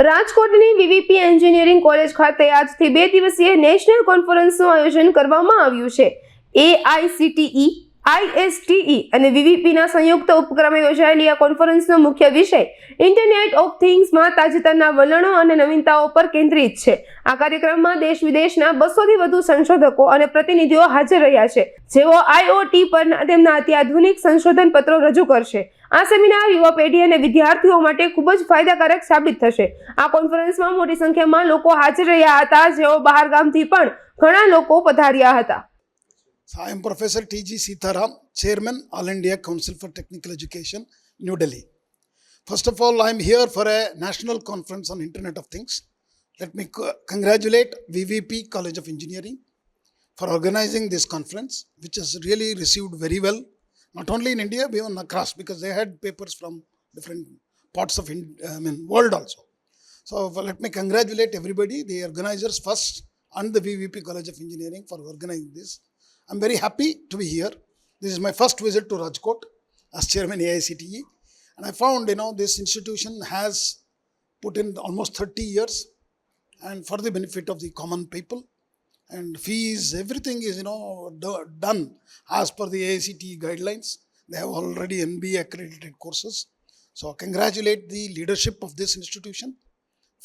રાજકોટની VVP engineering college ખાતે આજથી 2 દિવસીય નેશનલ કોન્ફરન્સનું આયોજન કરવામાં આવ્યું છે. એઆઈસીટીઈ, આઈએસટીઈ અને વીવીપીના સંયુક્ત ઉપક્રમે યોજાયેલી આ કોન્ફરન્સનો મુખ્ય વિષય ઇન્ટરનેટ ઓફ થિંગ્સમાં તાજેતરના વલણો અને નવીનતાઓ પર કેન્દ્રિત છે. આ કાર્યક્રમમાં દેશ વિદેશના 200થી વધુ સંશોધકો અને પ્રતિનિધિઓ હાજર રહ્યા છે, જેઓ આઈઓટી પર તેમના અત્યાધુનિક સંશોધન પત્રો રજૂ કરશે. આ સેમિનાર યુવા પેઢી અને વિદ્યાર્થીઓ માટે ખૂબ જ ફાયદાકારક સાબિત થશે. આ કોન્ફરન્સમાં મોટી સંખ્યામાં લોકો હાજર રહ્યા હતા, જેઓ બહાર ગામથી પણ ઘણા લોકો પધાર્યા હતા. I am Professor T.G. Sitharam, Chairman, All India Council for Technical Education, New Delhi. First of all, I am here for a national conference on Internet of Things. Let me congratulate VVP College of Engineering for organizing this conference, which has really received very well, not only in India, but even across, because they had papers from different parts of world also. So let me congratulate everybody, the organizers first, and the VVP College of Engineering for organizing this. I'm very happy to be here. This is my first visit to Rajkot as Chairman AICTE, and I found, this institution has put in almost 30 years, and for the benefit of the common people, and fees, everything is, done as per the AICTE guidelines. They have already NBA accredited courses. So I congratulate the leadership of this institution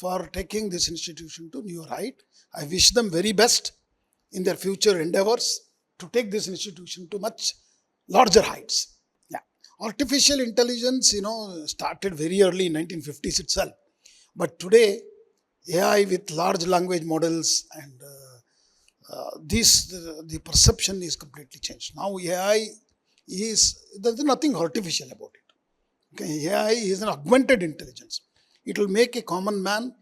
for taking this institution to new height. I wish them very best in their future endeavors to take this institution to much larger heights. Yeah. Artificial intelligence, started very early in 1950s itself. But today, AI with large language models and the perception is completely changed. Now AI there's nothing artificial about it. Okay, AI is an augmented intelligence. It will make a common man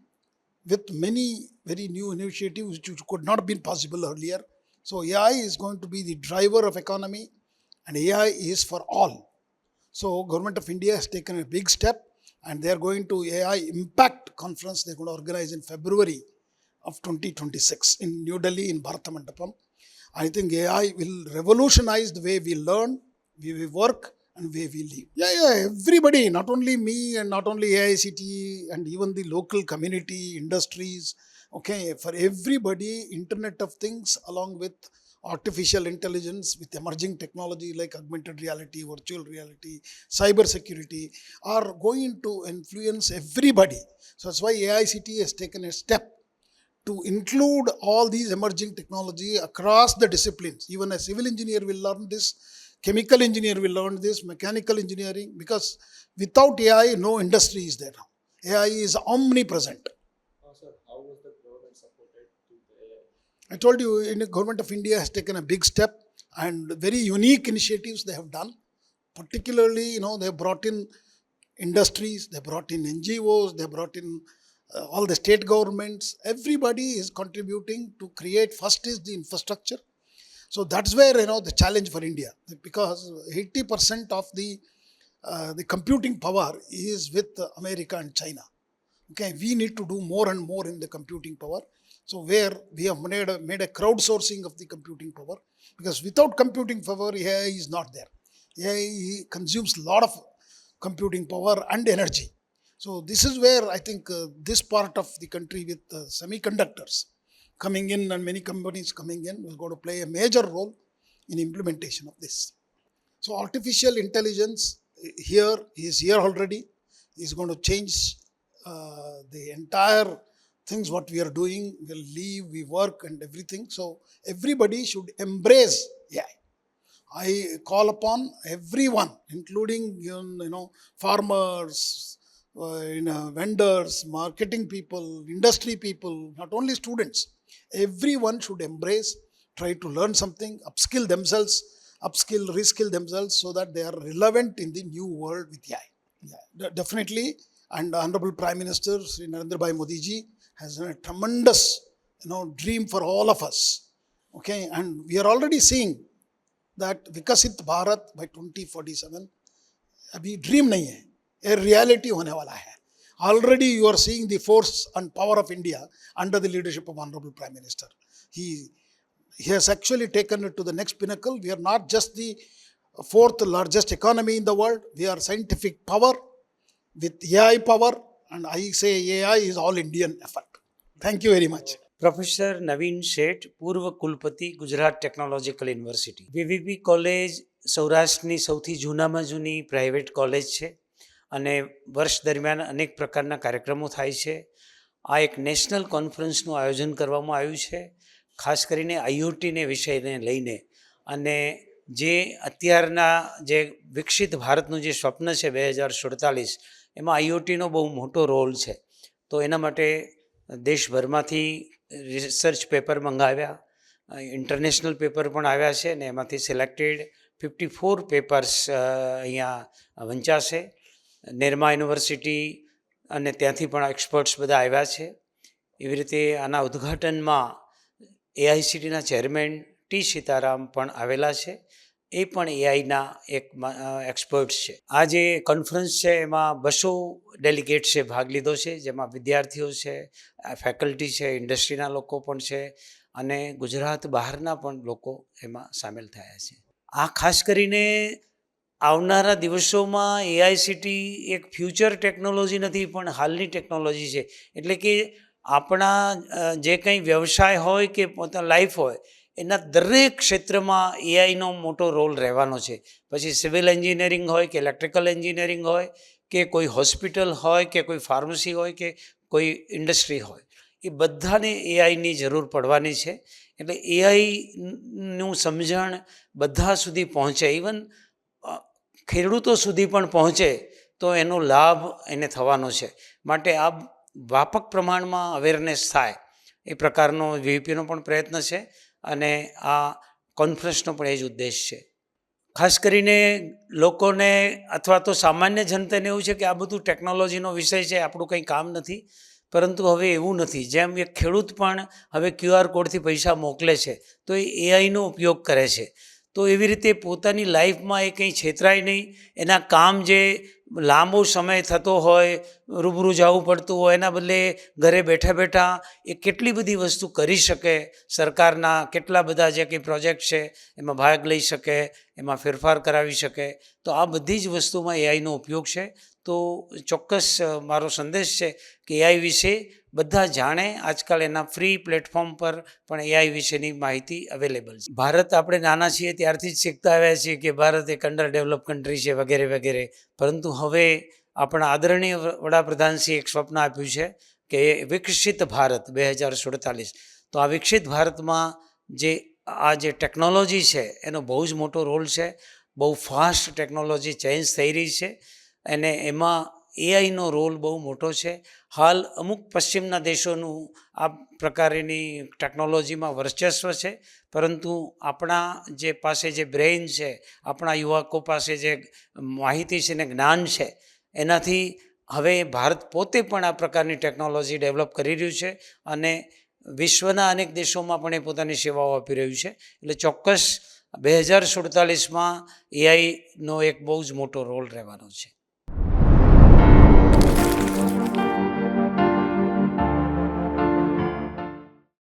with many very new initiatives which could not have been possible earlier. So AI is going to be the driver of economy, and AI is for all. So Government of India has taken a big step, and they are going to AI Impact Conference. They're going to organize in February of 2026 in New Delhi in Bharata Mandapam. I think AI will revolutionize the way we learn, way we work, and way we live. Yeah, everybody, not only me and not only AICTE and even the local community, industries, okay, for everybody, Internet of Things along with artificial intelligence, with emerging technology like augmented reality, virtual reality, cyber security are going to influence everybody. So that's why AICTE has taken a step to include all these emerging technology across the disciplines. Even a civil engineer will learn this, chemical engineer will learn this, mechanical engineering, because without AI, no industry is there now. AI is omnipresent. Sir, how was the government supported to the AI? I told you, the Government of India has taken a big step and very unique initiatives they have done. Particularly, they have brought in industries, they brought in NGOs, they brought in all the state governments. Everybody is contributing to create. First is the infrastructure. So that's where, the challenge for India, because 80% of the computing power is with America and China. Okay, we need to do more and more in the computing power. So where we have made a crowdsourcing of the computing power, because without computing power, AI is not there. AI consumes a lot of computing power and energy. So this is where I think this part of the country with semiconductors coming in and many companies coming in is going to play a major role in implementation of this. So artificial intelligence is here already, is going to change the entire things what we are doing. We live, we work and everything. So everybody should embrace AI. I call upon everyone, including farmers, vendors, marketing people, industry people, not only students. Everyone should embrace, try to learn something, upskill themselves, reskill themselves so that they are relevant in the new world with AI. Yeah, definitely. And Honorable Prime Minister Sri Narendra Bhai Modi ji has a tremendous, dream for all of us. Okay, and we are already seeing that Vikasit Bharat by 2047 abhi dream nahi hai, a reality hone wala hai. Already you are seeing the force and power of India under the leadership of Honorable Prime Minister. He has actually taken it to the next pinnacle. We are not just the fourth largest economy in the world. We are scientific power with AI power And I say AI is all Indian effort. Thank you very much. Professor Naveen Sheth, પૂર્વ કુલપતિ, Gujarat technological university. VVP college સૌરાષ્ટ્રની સૌથી જૂનામાં જૂની private college છે અને વર્ષ દરમિયાન અનેક પ્રકારના કાર્યક્રમો થાય છે. આ એક નેશનલ કોન્ફરન્સનું આયોજન કરવામાં આવ્યું છે, ખાસ કરીને આઈઓટીને વિષયને લઈને. અને જે અત્યારના જે વિકસિત ભારતનું જે સ્વપ્ન છે 2047, એમાં આઈઓટીનો બહુ મોટો રોલ છે. તો એના માટે દેશભરમાંથી રિસર્ચ પેપર મંગાવ્યા, ઇન્ટરનેશનલ પેપર પણ આવ્યા છે અને એમાંથી સિલેક્ટેડ 54 પેપર્સ અહીંયા વંચાશે. નિરમા યુનિવર્સિટી અને ત્યાંથી પણ એક્સપર્ટ્સ બધા આવ્યા છે. એવી રીતે આના ઉદ્ઘાટનમાં એઆઈસીટીના ચેરમેન ટી સીતારામ પણ આવેલા છે. એ પણ એઆઈના એક એક્સપર્ટ્સ છે. આ જે કોન્ફરન્સ છે એમાં 200 ડેલિગેટ્સે ભાગ લીધો છે, જેમાં વિદ્યાર્થીઓ છે, ફેકલ્ટી છે, ઇન્ડસ્ટ્રીના લોકો પણ છે અને ગુજરાત બહારના પણ લોકો એમાં સામેલ થયા છે. આ ખાસ કરીને આવનારા દિવસોમાં એઆઈસીટી એક ફ્યુચર ટેકનોલોજી નથી, પણ હાલની ટેકનોલોજી છે. એટલે કે આપણા જે કંઈ વ્યવસાય હોય કે પોતાના લાઈફ હોય, એના દરેક ક્ષેત્રમાં એઆઈનો મોટો રોલ રહેવાનો છે. પછી સિવિલ એન્જિનિયરિંગ હોય કે ઇલેક્ટ્રિકલ એન્જિનિયરિંગ હોય કે કોઈ હોસ્પિટલ હોય કે કોઈ ફાર્મસી હોય કે કોઈ ઇન્ડસ્ટ્રી હોય, એ બધાને એઆઈની જરૂર પડવાની છે. એટલે એઆઈનું સમજણ બધા સુધી પહોંચે, ઇવન ખેડૂતો સુધી પણ પહોંચે, તો એનો લાભ એને થવાનો છે. માટે આ વ્યાપક પ્રમાણમાં અવેરનેસ થાય એ પ્રકારનો વીવીપીનો પણ પ્રયત્ન છે અને આ કોન્ફરન્સનો પણ એ જ ઉદ્દેશ છે. ખાસ કરીને લોકોને અથવા તો સામાન્ય જનતાને એવું છે કે આ બધું ટેકનોલોજીનો વિષય છે, આપણું કંઈ કામ નથી. પરંતુ હવે એવું નથી. જેમ એક ખેડૂત પણ હવે QR કોડથી પૈસા મોકલે છે, તો એ એઆઈનો ઉપયોગ કરે છે. તો એવી રીતે પોતાની લાઈફમાં એ કંઈ છેતરાય નહીં. એના કામ જે લાંબો સમય થતો હોય, રૂબરૂ જવું પડતું હોય, એના બદલે ઘરે બેઠા બેઠા એ કેટલી બધી વસ્તુ કરી શકે. સરકારના કેટલા બધા જે કંઈ પ્રોજેક્ટ છે એમાં ભાગ લઈ શકે, એમાં ફેરફાર કરાવી શકે. તો આ બધી જ વસ્તુમાં એઆઈનો ઉપયોગ છે. તો ચોક્કસ મારો સંદેશ છે કે એઆઈ વિશે બધા જાણે. આજકાલ એના ફ્રી પ્લેટફોર્મ પર પણ એઆઈ વિશેની માહિતી અવેલેબલ છે. ભારત આપણે નાના છીએ ત્યારથી જ શીખતા આવ્યા છીએ કે ભારત એક અંડર ડેવલપ કન્ટ્રી છે વગેરે વગેરે. પરંતુ હવે આપણા આદરણીય વડાપ્રધાનશ્રીએ એક સ્વપ્ન આપ્યું છે કે વિકસિત ભારત 2047. તો આ વિકસિત ભારતમાં જે ટેકનોલોજી છે એનો બહુ જ મોટો રોલ છે. બહુ ફાસ્ટ ટેકનોલોજી ચેન્જ થઈ રહી છે અને એમાં એઆઈનો રોલ બહુ મોટો છે. હાલ અમુક પશ્ચિમના દેશોનું આ પ્રકારની ટેકનોલોજીમાં વર્ચસ્વ છે, પરંતુ આપણા જે પાસે જે બ્રેઇન છે, આપણા યુવકો પાસે જે માહિતી છે ને જ્ઞાન છે, એનાથી હવે ભારત પોતે પણ આ પ્રકારની ટેકનોલોજી ડેવલપ કરી રહ્યું છે અને વિશ્વના અનેક દેશોમાં પણ એ પોતાની સેવાઓ આપી રહ્યું છે. એટલે ચોક્કસ 2047માં એઆઈનો એક બહુ જ મોટો રોલ રહેવાનો છે.